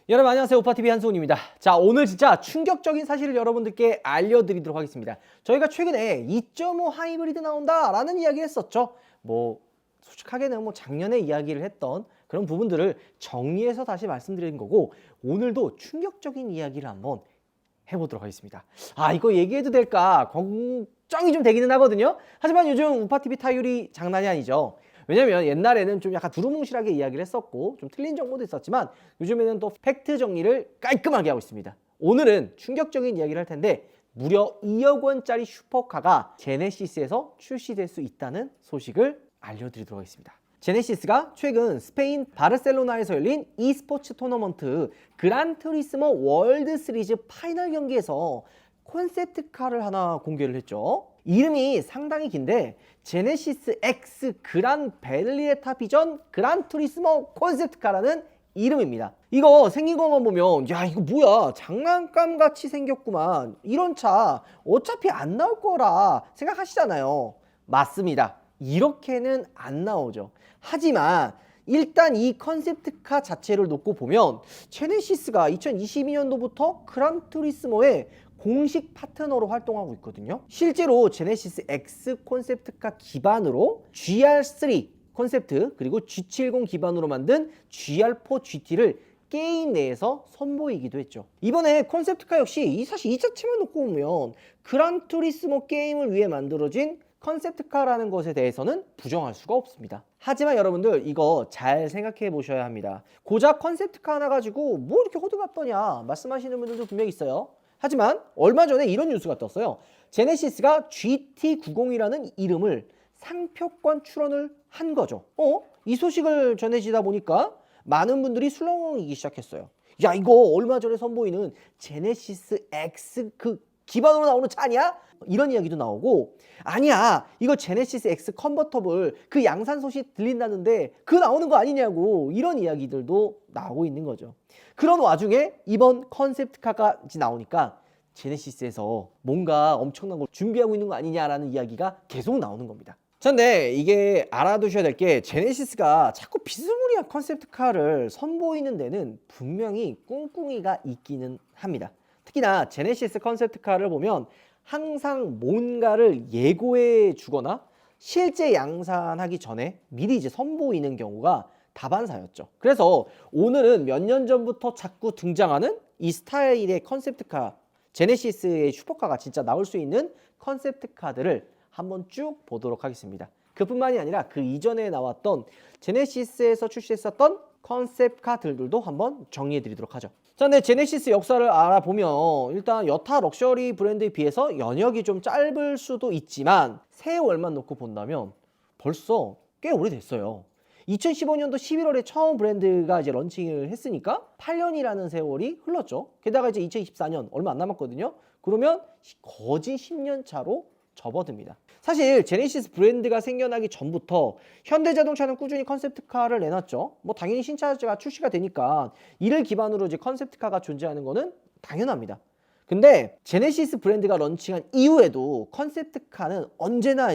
여러분 안녕하세요. 오빠TV 한승훈입니다. 자, 오늘 진짜 충격적인 사실을 여러분들께 알려드리도록 하겠습니다. 저희가 최근에 2.5 하이브리드 나온다라는 이야기를 했었죠. 솔직하게는 작년에 이야기를 했던 그런 부분들을 정리해서 다시 말씀드린 거고, 오늘도 충격적인 이야기를 한번 해보도록 하겠습니다. 이거 얘기해도 될까 걱정이 좀 되기는 하거든요. 하지만 요즘 우파TV 타율이 장난이 아니죠. 왜냐면 옛날에는 좀 약간 두루뭉실하게 이야기를 했었고 좀 틀린 정보도 있었지만, 요즘에는 또 팩트 정리를 깔끔하게 하고 있습니다. 오늘은 충격적인 이야기를 할 텐데, 무려 2억 원짜리 슈퍼카가 제네시스에서 출시될 수 있다는 소식을 알려드리도록 하겠습니다. 제네시스가 최근 스페인 바르셀로나에서 열린 e스포츠 토너먼트 그란투리스모 월드 시리즈 파이널 경기에서 콘셉트카를 하나 공개를 했죠. 이름이 상당히 긴데 제네시스 X 그란 벨리에타 비전 그란투리스모 콘셉트카라는 이름입니다. 이거 생긴 것만 보면 야, 이거 뭐야, 장난감 같이 생겼구만, 이런 차 어차피 안 나올 거라 생각하시잖아요. 맞습니다. 이렇게는 안 나오죠. 하지만 일단 이 컨셉트카 자체를 놓고 보면 제네시스가 2022년도부터 그란투리스모의 공식 파트너로 활동하고 있거든요. 실제로 제네시스 X 콘셉트카 기반으로 GR3 콘셉트 그리고 G70 기반으로 만든 GR4 GT를 게임 내에서 선보이기도 했죠. 이번에 콘셉트카 역시 사실 이 자체만 놓고 보면 그란투리스모 게임을 위해 만들어진 컨셉트카라는 것에 대해서는 부정할 수가 없습니다. 하지만 여러분들 이거 잘 생각해 보셔야 합니다. 고작 컨셉트카 하나 가지고 뭐 이렇게 호들갑 떠냐 말씀하시는 분들도 분명히 있어요. 하지만 얼마 전에 이런 뉴스가 떴어요. 제네시스가 GT90이라는 이름을 상표권 출원을 한 거죠. 이 소식을 전해지다 보니까 많은 분들이 술렁이기 시작했어요. 야, 이거 얼마 전에 선보이는 제네시스 X 그 기반으로 나오는 차 아니야? 이런 이야기도 나오고, 아니야, 이거 제네시스 X 컨버터블 그 양산 소식 들린다는데 그거 나오는 거 아니냐고, 이런 이야기들도 나오고 있는 거죠. 그런 와중에 이번 컨셉트카가 나오니까 제네시스에서 뭔가 엄청난 걸 준비하고 있는 거 아니냐라는 이야기가 계속 나오는 겁니다. 근데 이게 알아두셔야 될 게, 제네시스가 자꾸 비스무리한 컨셉트카를 선보이는 데는 분명히 꿍꿍이가 있기는 합니다. 특히나 제네시스 컨셉트카를 보면 항상 뭔가를 예고해 주거나 실제 양산하기 전에 미리 선보이는 경우가 다반사였죠. 그래서 오늘은 몇 년 전부터 자꾸 등장하는 이 스타일의 컨셉트카, 제네시스의 슈퍼카가 진짜 나올 수 있는 컨셉트카들을 한번 쭉 보도록 하겠습니다. 그뿐만이 아니라 그 이전에 나왔던 제네시스에서 출시했었던 컨셉카들도 한번 정리해 드리도록 하죠. 자, 근데 제네시스 역사를 알아보면 일단 여타 럭셔리 브랜드에 비해서 연역이 좀 짧을 수도 있지만 세월만 놓고 본다면 벌써 꽤 오래됐어요. 2015년도 11월에 처음 브랜드가 런칭을 했으니까 8년이라는 세월이 흘렀죠. 게다가 2024년 얼마 안 남았거든요. 그러면 거진 10년 차로 접어듭니다. 사실 제네시스 브랜드가 생겨나기 전부터 현대자동차는 꾸준히 컨셉트카를 내놨죠. 당연히 신차가 출시가 되니까 이를 기반으로 컨셉트카가 존재하는 거는 당연합니다. 근데 제네시스 브랜드가 런칭한 이후에도 컨셉트카는 언제나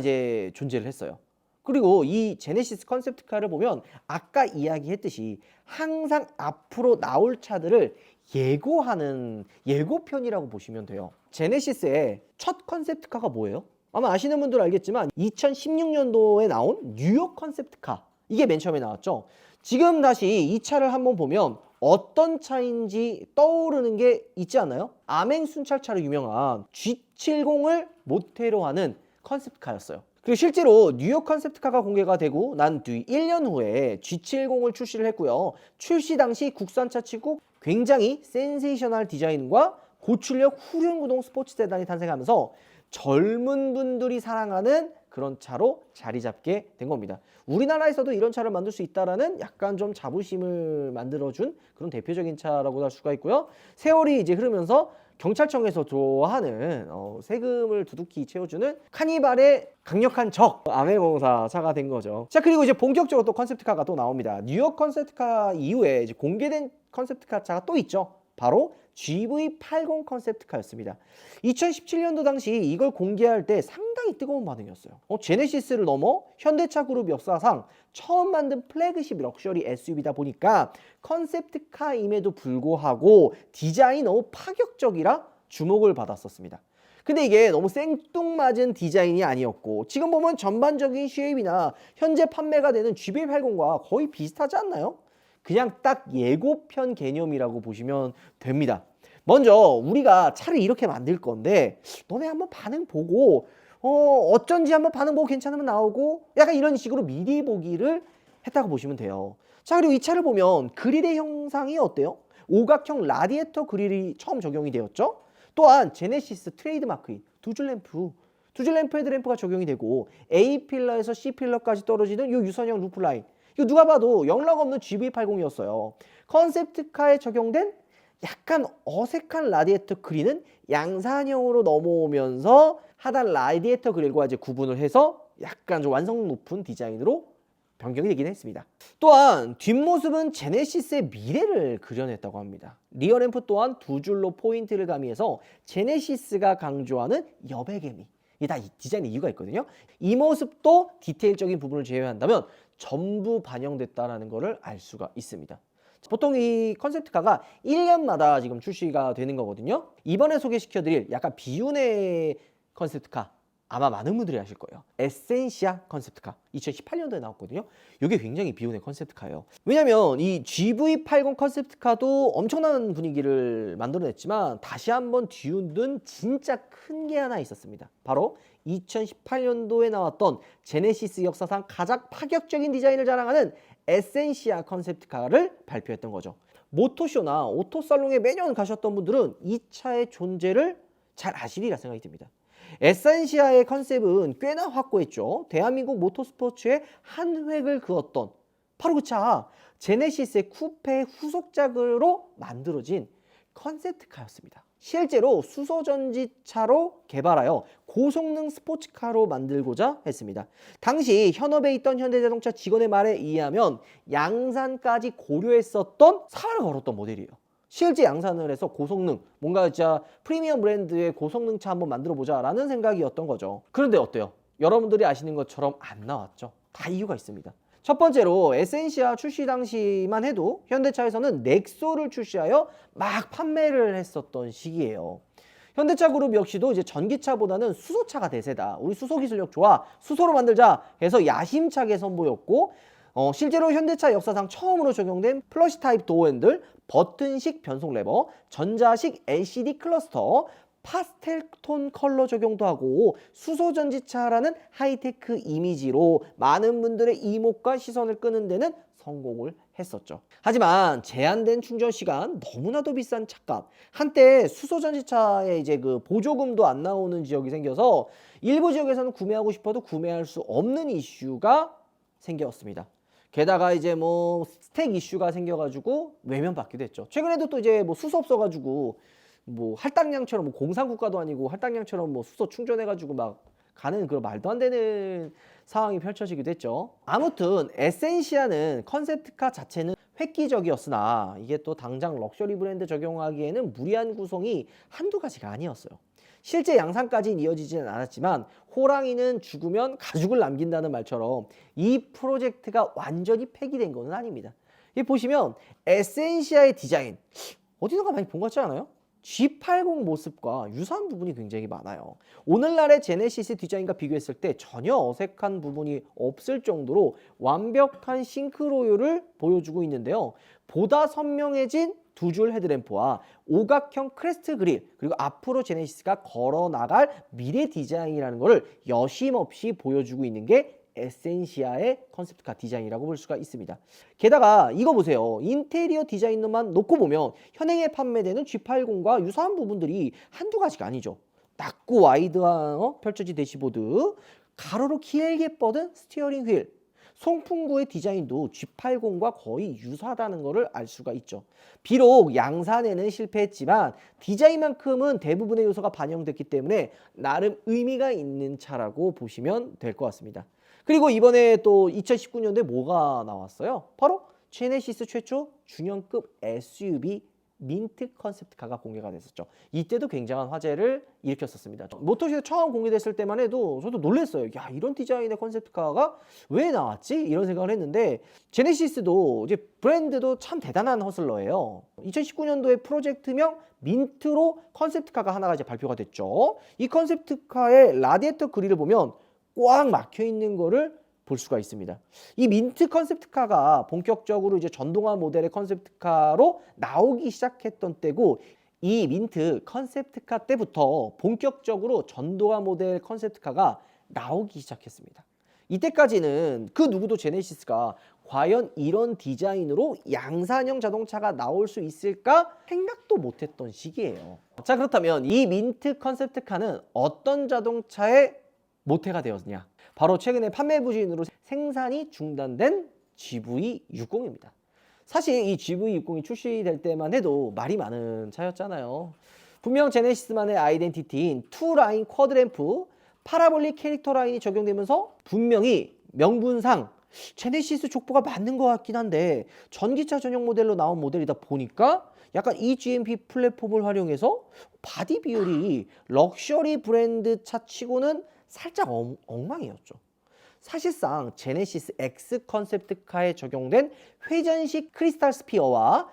존재를 했어요. 그리고 이 제네시스 컨셉트카를 보면 아까 이야기했듯이 항상 앞으로 나올 차들을 예고하는 예고편이라고 보시면 돼요. 제네시스의 첫 컨셉트카가 뭐예요? 아마 아시는 분들은 알겠지만 2016년도에 나온 뉴욕 컨셉트카, 이게 맨 처음에 나왔죠. 지금 다시 이 차를 한번 보면 어떤 차인지 떠오르는 게 있지 않나요? 암행순찰차로 유명한 G70을 모태로 하는 컨셉트카였어요. 그리고 실제로 뉴욕 컨셉트카가 공개가 되고 난 뒤 1년 후에 G70을 출시를 했고요. 출시 당시 국산차 치고 굉장히 센세이셔널 디자인과 고출력 후륜구동 스포츠 세단이 탄생하면서 젊은 분들이 사랑하는 그런 차로 자리 잡게 된 겁니다. 우리나라에서도 이런 차를 만들 수 있다라는 약간 좀 자부심을 만들어준 그런 대표적인 차라고 할 수가 있고요. 세월이 흐르면서 경찰청에서 좋아하는 세금을 두둑히 채워주는 카니발의 강력한 적, 암행공사 차가 된 거죠. 자, 그리고 본격적으로 또 컨셉트카가 또 나옵니다. 뉴욕 컨셉트카 이후에 공개된 컨셉트카 차가 또 있죠. 바로 GV80 컨셉트카였습니다. 2017년도 당시 이걸 공개할 때 상당히 상당히 뜨거운 반응이었어요. 제네시스를 넘어 현대차 그룹 역사상 처음 만든 플래그십 럭셔리 SUV다 보니까 컨셉트카임에도 불구하고 디자인이 너무 파격적이라 주목을 받았었습니다. 근데 이게 너무 생뚱맞은 디자인이 아니었고 지금 보면 전반적인 쉐입이나 현재 판매가 되는 GV80과 거의 비슷하지 않나요? 그냥 딱 예고편 개념이라고 보시면 됩니다. 먼저 우리가 차를 이렇게 만들 건데 너네 한번 반응 보고 어쩐지 한번 반응 보고 괜찮으면 나오고 약간 이런 식으로 미리 보기를 했다고 보시면 돼요. 자, 그리고 이 차를 보면 그릴의 형상이 어때요? 오각형 라디에이터 그릴이 처음 적용이 되었죠. 또한 제네시스 트레이드마크인 두줄 램프 헤드램프가 적용이 되고 A 필러에서 C 필러까지 떨어지는 이 유선형 루프라인, 이거 누가 봐도 영락 없는 GV80이었어요. 컨셉트카에 적용된 약간 어색한 라디에이터 그릴은 양산형으로 넘어오면서 하단 라디에이터 그릴과 이제 구분을 해서 약간 좀 완성 높은 디자인으로 변경이 되긴 했습니다. 또한 뒷모습은 제네시스의 미래를 그려냈다고 합니다. 리어램프 또한 두 줄로 포인트를 가미해서 제네시스가 강조하는 여백의미, 이게 다 디자인의 이유가 있거든요. 이 모습도 디테일적인 부분을 제외한다면 전부 반영됐다는 것을 알 수가 있습니다. 보통 이 컨셉트카가 1년마다 지금 출시가 되는 거거든요. 이번에 소개시켜드릴 약간 비운의 컨셉트카, 아마 많은 분들이 아실 거예요. 에센시아 컨셉트카 2018년도에 나왔거든요. 이게 굉장히 비운의 컨셉트카예요. 왜냐면 이 GV80 컨셉트카도 엄청난 분위기를 만들어냈지만 다시 한번 뒤흔든 진짜 큰 게 하나 있었습니다. 바로 2018년도에 나왔던 제네시스 역사상 가장 파격적인 디자인을 자랑하는 에센시아 컨셉트카를 발표했던 거죠. 모토쇼나 오토살롱에 매년 가셨던 분들은 이 차의 존재를 잘 아시리라 생각이 듭니다. 에센시아의 컨셉은 꽤나 확고했죠. 대한민국 모터스포츠의 한 획을 그었던 바로 그 차, 제네시스의 쿠페 후속작으로 만들어진 컨셉트카였습니다. 실제로 수소전지차로 개발하여 고성능 스포츠카로 만들고자 했습니다. 당시 현업에 있던 현대자동차 직원의 말에 의하면 양산까지 고려했었던 사활을 걸었던 모델이에요. 실제 양산을 해서 고성능, 뭔가 진짜 프리미엄 브랜드의 고성능 차 한번 만들어 보자 라는 생각이었던 거죠. 그런데 어때요? 여러분들이 아시는 것처럼 안 나왔죠. 다 이유가 있습니다. 첫 번째로 에센시아 출시 당시만 해도 현대차에서는 넥소를 출시하여 막 판매를 했었던 시기예요. 현대차 그룹 역시도 이제 전기차보다는 수소차가 대세다. 우리 수소 기술력 좋아. 수소로 만들자 해서 야심차게 선보였고 실제로 현대차 역사상 처음으로 적용된 플러시 타입 도어핸들, 버튼식 변속 레버, 전자식 LCD 클러스터, 파스텔 톤 컬러 적용도 하고 수소전지차라는 하이테크 이미지로 많은 분들의 이목과 시선을 끄는 데는 성공을 했었죠. 하지만 제한된 충전 시간, 너무나도 비싼 차값, 한때 수소전지차에 이제 그 보조금도 안 나오는 지역이 생겨서 일부 지역에서는 구매하고 싶어도 구매할 수 없는 이슈가 생겼습니다. 게다가 이제 뭐 스택 이슈가 생겨가지고 외면받기도 했죠. 최근에도 또 이제 뭐 수소 없어가지고 뭐 할당량처럼 뭐 공산국가도 아니고 할당량처럼 뭐 수소 충전해가지고 막 가는 그런 말도 안 되는 상황이 펼쳐지기도 했죠. 아무튼 에센시아는 컨셉트카 자체는 획기적이었으나 이게 또 당장 럭셔리 브랜드 적용하기에는 무리한 구성이 한두 가지가 아니었어요. 실제 양산까지는 이어지지는 않았지만 호랑이는 죽으면 가죽을 남긴다는 말처럼 이 프로젝트가 완전히 폐기된 것은 아닙니다. 이 보시면 에센시아의 디자인 어디선가 많이 본 것 같지 않아요? G80 모습과 유사한 부분이 굉장히 많아요. 오늘날의 제네시스 디자인과 비교했을 때 전혀 어색한 부분이 없을 정도로 완벽한 싱크로율을 보여주고 있는데요. 보다 선명해진 두 줄 헤드램프와 오각형 크레스트 그릴, 그리고 앞으로 제네시스가 걸어나갈 미래 디자인이라는 것을 여심없이 보여주고 있는 게 에센시아의 컨셉트카 디자인이라고 볼 수가 있습니다. 게다가 이거 보세요. 인테리어 디자인만 놓고 보면 현행에 판매되는 G80과 유사한 부분들이 한두 가지가 아니죠. 낮고 와이드한 펼쳐진 대시보드, 가로로 길게 뻗은 스티어링 휠, 송풍구의 디자인도 G80과 거의 유사하다는 것을 알 수가 있죠. 비록 양산에는 실패했지만 디자인만큼은 대부분의 요소가 반영됐기 때문에 나름 의미가 있는 차라고 보시면 될 것 같습니다. 그리고 이번에 또 2019년도에 뭐가 나왔어요? 바로 제네시스 최초 중형급 SUV 민트 컨셉트카가 공개가 됐었죠. 이때도 굉장한 화제를 일으켰었습니다. 모터쇼에 처음 공개됐을 때만 해도 저도 놀랐어요. 야, 이런 디자인의 컨셉트카가 왜 나왔지? 이런 생각을 했는데 제네시스도 이제 브랜드도 참 대단한 허슬러예요. 2019년도에 프로젝트명 민트로 컨셉트카가 하나가 이제 발표가 됐죠. 이 컨셉트카의 라디에이터 그릴을 보면 꽉 막혀 있는 거를 볼 수가 있습니다. 이 민트 컨셉트카가 본격적으로 이제 전동화 모델의 컨셉트카로 나오기 시작했던 때고, 이 민트 컨셉트카 때부터 본격적으로 전동화 모델 컨셉트카가 나오기 시작했습니다. 이때까지는 그 누구도 제네시스가 과연 이런 디자인으로 양산형 자동차가 나올 수 있을까 생각도 못했던 시기예요. 자, 그렇다면 이 민트 컨셉트카는 어떤 자동차의 모태가 되었냐? 바로 최근에 판매 부진으로 생산이 중단된 GV60입니다. 사실 이 GV60이 출시될 때만 해도 말이 많은 차였잖아요. 분명 제네시스만의 아이덴티티인 투라인 쿼드램프, 파라볼릭 캐릭터 라인이 적용되면서 분명히 명분상 제네시스 족보가 맞는 것 같긴 한데 전기차 전용 모델로 나온 모델이다 보니까 약간 eGMP 플랫폼을 활용해서 바디 비율이 럭셔리 브랜드 차치고는 살짝 엉망이었죠. 사실상 제네시스 X 컨셉트카에 적용된 회전식 크리스탈 스피어와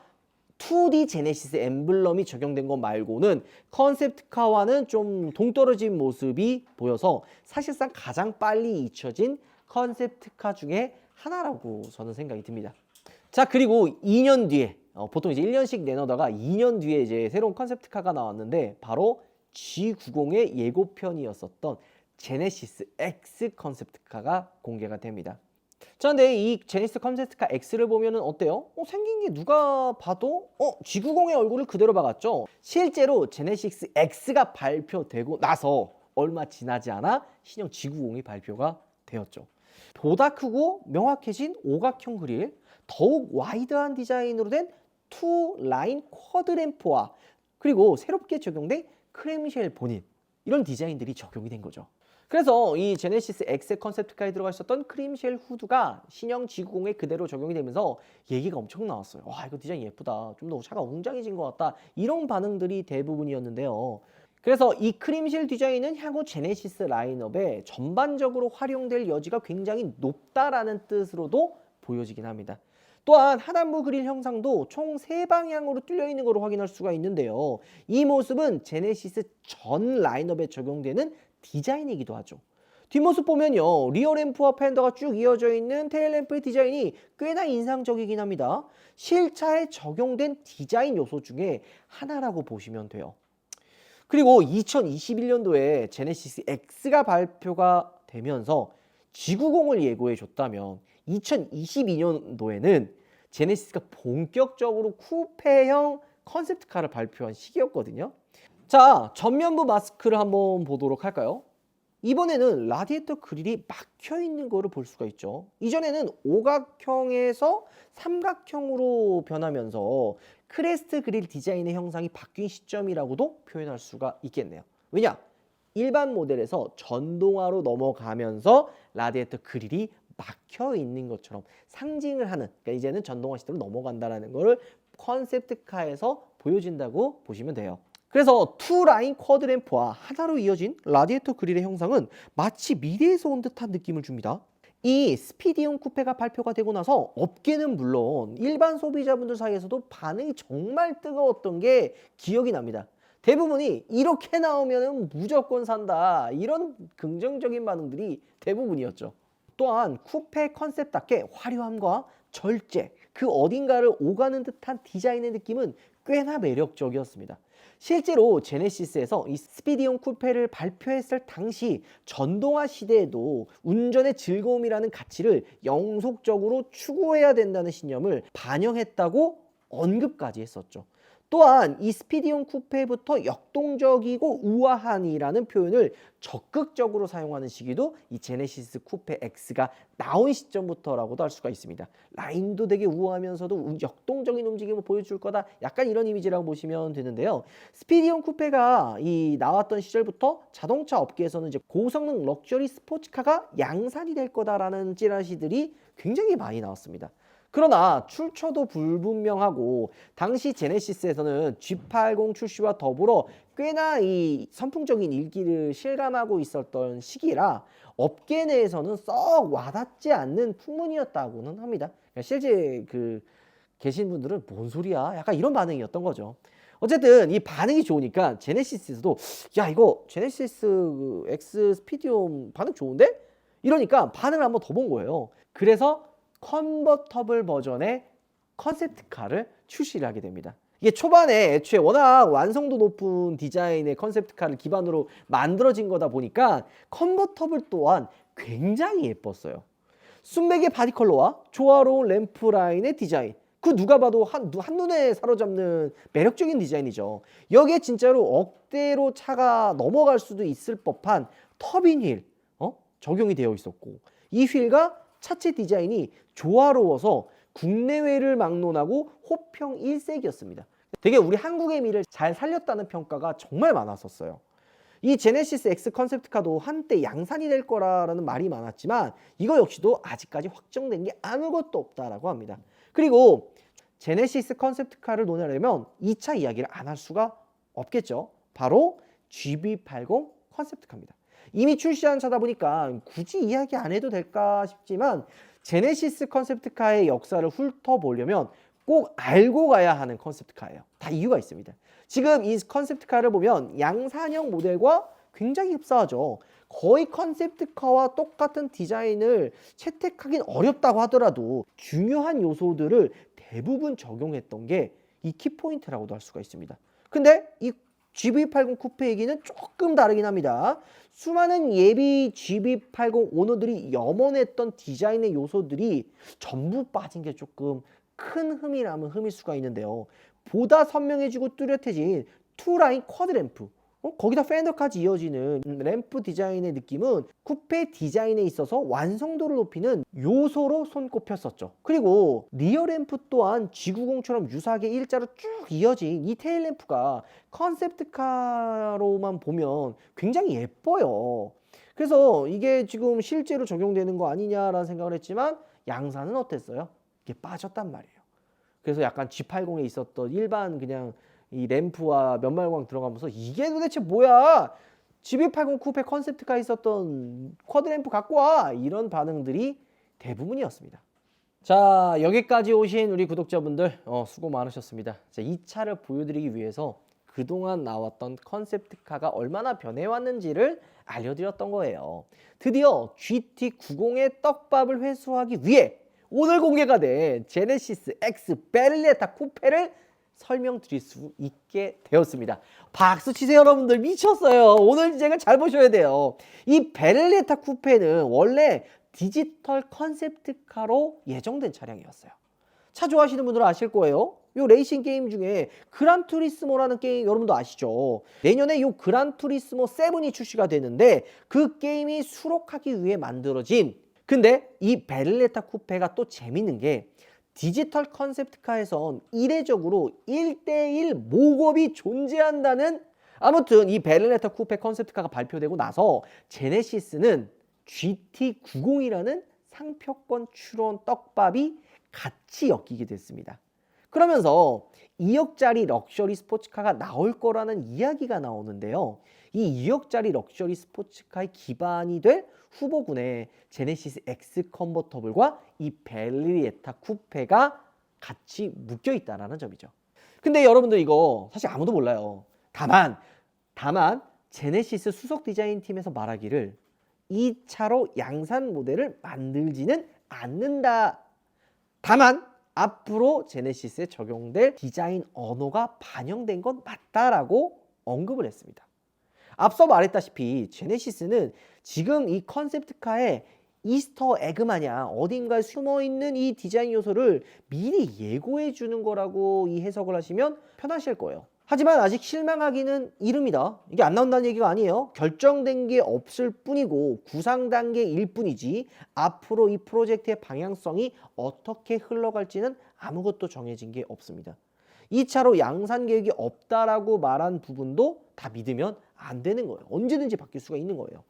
2D 제네시스 엠블럼이 적용된 것 말고는 컨셉트카와는 좀 동떨어진 모습이 보여서 사실상 가장 빨리 잊혀진 컨셉트카 중에 하나라고 저는 생각이 듭니다. 자, 그리고 2년 뒤에 보통 이제 1년씩 내놓다가 2년 뒤에 이제 새로운 컨셉트카가 나왔는데 바로 G90의 예고편이었었던 제네시스 X 컨셉트카가 공개가 됩니다. 자, 근데 이 제네시스 컨셉트카 X를 보면은 어때요? 생긴 게 누가 봐도 G90의 얼굴을 그대로 박았죠. 실제로 제네시스 X가 발표되고 나서 얼마 지나지 않아 신형 G90이 발표가 되었죠. 보다 크고 명확해진 오각형 그릴, 더욱 와이드한 디자인으로 된 투 라인 쿼드 램프와 그리고 새롭게 적용된 크렘쉘 본인, 이런 디자인들이 적용이 된 거죠. 그래서 이 제네시스 X 컨셉트카에 들어가 있었던 크림쉘 후드가 신형 G90에 그대로 적용이 되면서 얘기가 엄청 나왔어요. 와, 이거 디자인 예쁘다. 좀 더 차가 웅장해진 것 같다. 이런 반응들이 대부분이었는데요. 그래서 이 크림쉘 디자인은 향후 제네시스 라인업에 전반적으로 활용될 여지가 굉장히 높다라는 뜻으로도 보여지긴 합니다. 또한 하단부 그릴 형상도 총 3방향으로 뚫려 있는 것으로 확인할 수가 있는데요. 이 모습은 제네시스 전 라인업에 적용되는 디자인이기도 하죠. 뒷모습 보면요, 리어 램프와 팬더가 쭉 이어져 있는 테일 램프의 디자인이 꽤나 인상적이긴 합니다. 실차에 적용된 디자인 요소 중에 하나라고 보시면 돼요. 그리고 2021년도에 제네시스 X가 발표가 되면서 G90을 예고해 줬다면 2022년도에는 제네시스가 본격적으로 쿠페형 컨셉트카를 발표한 시기였거든요. 자, 전면부 마스크를 한번 보도록 할까요? 이번에는 라디에이터 그릴이 막혀 있는 거를 볼 수가 있죠. 이전에는 오각형에서 삼각형으로 변하면서 크레스트 그릴 디자인의 형상이 바뀐 시점이라고도 표현할 수가 있겠네요. 왜냐? 일반 모델에서 전동화로 넘어가면서 라디에이터 그릴이 막혀 있는 것처럼 상징을 하는, 그러니까 이제는 전동화 시대로 넘어간다는 거를 컨셉트카에서 보여진다고 보시면 돼요. 그래서 투 라인 쿼드 램프와 하나로 이어진 라디에이터 그릴의 형상은 마치 미래에서 온 듯한 느낌을 줍니다. 이 스피디움 쿠페가 발표가 되고 나서 업계는 물론 일반 소비자분들 사이에서도 반응이 정말 뜨거웠던 게 기억이 납니다. 대부분이 이렇게 나오면 무조건 산다, 이런 긍정적인 반응들이 대부분이었죠. 또한 쿠페 컨셉답게 화려함과 절제, 그 어딘가를 오가는 듯한 디자인의 느낌은 꽤나 매력적이었습니다. 실제로 제네시스에서 이 스피디움 쿠페를 발표했을 당시 전동화 시대에도 운전의 즐거움이라는 가치를 영속적으로 추구해야 된다는 신념을 반영했다고 언급까지 했었죠. 또한 이 스피디움 쿠페부터 역동적이고 우아한이라는 표현을 적극적으로 사용하는 시기도 이 제네시스 쿠페 X가 나온 시점부터라고도 할 수가 있습니다. 라인도 되게 우아하면서도 역동적인 움직임을 보여줄 거다, 약간 이런 이미지라고 보시면 되는데요. 스피디움 쿠페가 이 나왔던 시절부터 자동차 업계에서는 이제 고성능 럭셔리 스포츠카가 양산이 될 거다라는 찌라시들이 굉장히 많이 나왔습니다. 그러나 출처도 불분명하고 당시 제네시스에서는 G80 출시와 더불어 꽤나 이 선풍적인 일기를 실감하고 있었던 시기라 업계 내에서는 썩 와닿지 않는 풍문이었다고는 합니다. 그러니까 실제 계신 분들은 뭔 소리야? 약간 이런 반응이었던 거죠. 어쨌든 이 반응이 좋으니까 제네시스에서도 야 이거 제네시스 X 스피디움 반응 좋은데? 이러니까 반응을 한번 더 본 거예요. 그래서 컨버터블 버전의 컨셉트카를 출시를 하게 됩니다. 이게 초반에 애초에 워낙 완성도 높은 디자인의 컨셉트카를 기반으로 만들어진 거다 보니까 컨버터블 또한 굉장히 예뻤어요. 순백의 바디 컬러와 조화로운 램프 라인의 디자인, 그 누가 봐도 한눈에 사로잡는 매력적인 디자인이죠. 여기에 진짜로 억대로 차가 넘어갈 수도 있을 법한 터빈 휠 적용이 되어 있었고, 이 휠과 차체 디자인이 조화로워서 국내외를 막론하고 호평 일색이었습니다. 되게 우리 한국의 미를 잘 살렸다는 평가가 정말 많았었어요. 이 제네시스 X 컨셉트카도 한때 양산이 될 거라는 말이 많았지만 이거 역시도 아직까지 확정된 게 아무것도 없다라고 합니다. 그리고 제네시스 컨셉트카를 논하려면 2차 이야기를 안 할 수가 없겠죠. 바로 GB80 컨셉트카입니다. 이미 출시한 차다 보니까 굳이 이야기 안 해도 될까 싶지만 제네시스 컨셉트카의 역사를 훑어보려면 꼭 알고 가야 하는 컨셉트카예요. 다 이유가 있습니다. 지금 이 컨셉트카를 보면 양산형 모델과 굉장히 흡사하죠. 거의 컨셉트카와 똑같은 디자인을 채택하긴 어렵다고 하더라도 중요한 요소들을 대부분 적용했던 게 이 키포인트라고도 할 수가 있습니다. 근데 이 GB80 쿠페 얘기는 조금 다르긴 합니다. 수많은 예비 GB80 오너들이 염원했던 디자인의 요소들이 전부 빠진 게 조금 큰 흠이라면 흠일 수가 있는데요. 보다 선명해지고 뚜렷해진 투라인 쿼드 램프, 거기다 팬더까지 이어지는 램프 디자인의 느낌은 쿠페 디자인에 있어서 완성도를 높이는 요소로 손꼽혔었죠. 그리고 리어 램프 또한 G90처럼 유사하게 일자로 쭉 이어진 이 테일 램프가 컨셉트카로만 보면 굉장히 예뻐요. 그래서 이게 지금 실제로 적용되는 거 아니냐라는 생각을 했지만 양산은 어땠어요? 이게 빠졌단 말이에요. 그래서 약간 G80에 있었던 일반 그냥 이 램프와 면말광 들어가면서 이게 도대체 뭐야? GB80 쿠페 컨셉트카에 있었던 쿼드 램프 갖고 와! 이런 반응들이 대부분이었습니다. 자, 여기까지 오신 우리 구독자분들 수고 많으셨습니다. 자, 이 차를 보여드리기 위해서 그동안 나왔던 컨셉트카가 얼마나 변해왔는지를 알려드렸던 거예요. 드디어 GT90의 떡밥을 회수하기 위해 오늘 공개가 된 제네시스 X 베를레타 쿠페를 설명드릴 수 있게 되었습니다. 박수 치세요 여러분들. 미쳤어요. 오늘 제가 잘 보셔야 돼요. 이 베를레타 쿠페는 원래 디지털 컨셉트카로 예정된 차량이었어요. 차 좋아하시는 분들은 아실 거예요. 요 레이싱 게임 중에 그란투리스모라는 게임 여러분도 아시죠? 내년에 요 그란투리스모 7이 출시가 되는데 그 게임이 수록하기 위해 만들어진, 근데 이 베를레타 쿠페가 또 재밌는 게 디지털 컨셉트카에선 이례적으로 1대1 목업이 존재한다는, 아무튼 이 베를레타 쿠페 컨셉트카가 발표되고 나서 제네시스는 GT90이라는 상표권 출원 떡밥이 같이 엮이게 됐습니다. 그러면서 2억짜리 럭셔리 스포츠카가 나올 거라는 이야기가 나오는데요. 이 2억짜리 럭셔리 스포츠카의 기반이 될 후보군에 제네시스 X 컨버터블과 이 베를레타 쿠페가 같이 묶여 있다는 점이죠. 근데 여러분들 이거 사실 아무도 몰라요. 다만 제네시스 수석 디자인 팀에서 말하기를 이 차로 양산 모델을 만들지는 않는다. 다만 앞으로 제네시스에 적용될 디자인 언어가 반영된 건 맞다라고 언급을 했습니다. 앞서 말했다시피 제네시스는 지금 이 컨셉트카에 이스터 에그 마냥 어딘가에 숨어있는 이 디자인 요소를 미리 예고해 주는 거라고 이 해석을 하시면 편하실 거예요. 하지만 아직 실망하기는 이릅니다. 이게 안 나온다는 얘기가 아니에요. 결정된 게 없을 뿐이고 구상 단계일 뿐이지 앞으로 이 프로젝트의 방향성이 어떻게 흘러갈지는 아무것도 정해진 게 없습니다. 이 차로 양산 계획이 없다라고 말한 부분도 다 믿으면 안 되는 거예요. 언제든지 바뀔 수가 있는 거예요.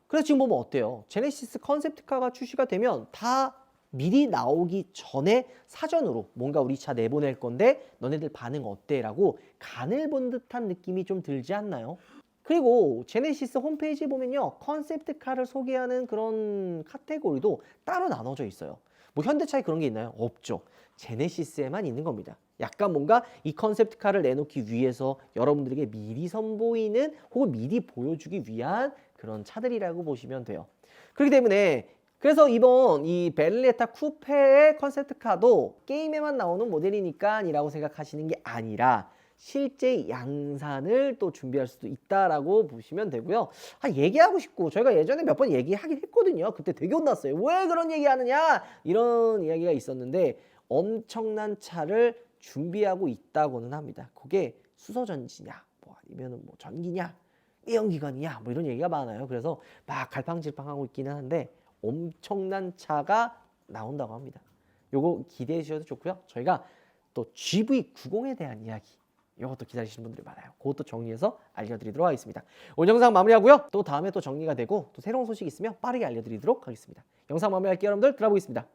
그래서 지금 보면 어때요? 제네시스 컨셉트카가 출시가 되면 다 미리 나오기 전에 사전으로 뭔가 우리 차 내보낼 건데 너네들 반응 어때? 라고 간을 본 듯한 느낌이 좀 들지 않나요? 그리고 제네시스 홈페이지에 보면요, 컨셉트카를 소개하는 그런 카테고리도 따로 나눠져 있어요. 뭐 현대차에 그런 게 있나요? 없죠. 제네시스에만 있는 겁니다. 약간 뭔가 이 컨셉트카를 내놓기 위해서 여러분들에게 미리 선보이는 혹은 미리 보여주기 위한 그런 차들이라고 보시면 돼요. 그렇기 때문에 그래서 이번 이 베를레타 쿠페의 컨셉트카도 게임에만 나오는 모델이니까 이라고 생각하시는 게 아니라 실제 양산을 또 준비할 수도 있다라고 보시면 되고요. 얘기하고 싶고 저희가 예전에 몇 번 얘기하긴 했거든요. 그때 되게 혼났어요. 왜 그런 얘기하느냐 이런 이야기가 있었는데 엄청난 차를 준비하고 있다고는 합니다. 그게 수소전지냐 뭐 아니면 뭐 전기냐 내연기관이냐 뭐 이런 얘기가 많아요. 그래서 막 갈팡질팡하고 있기는 한데 엄청난 차가 나온다고 합니다. 요거 기대해 주셔도 좋고요. 저희가 또 GV90에 대한 이야기 이것도 기다리시는 분들이 많아요. 그것도 정리해서 알려드리도록 하겠습니다. 오늘 영상 마무리하고요. 또 다음에 또 정리가 되고 또 새로운 소식 있으면 빠르게 알려드리도록 하겠습니다. 영상 마무리할게요. 여러분들 들어보겠습니다.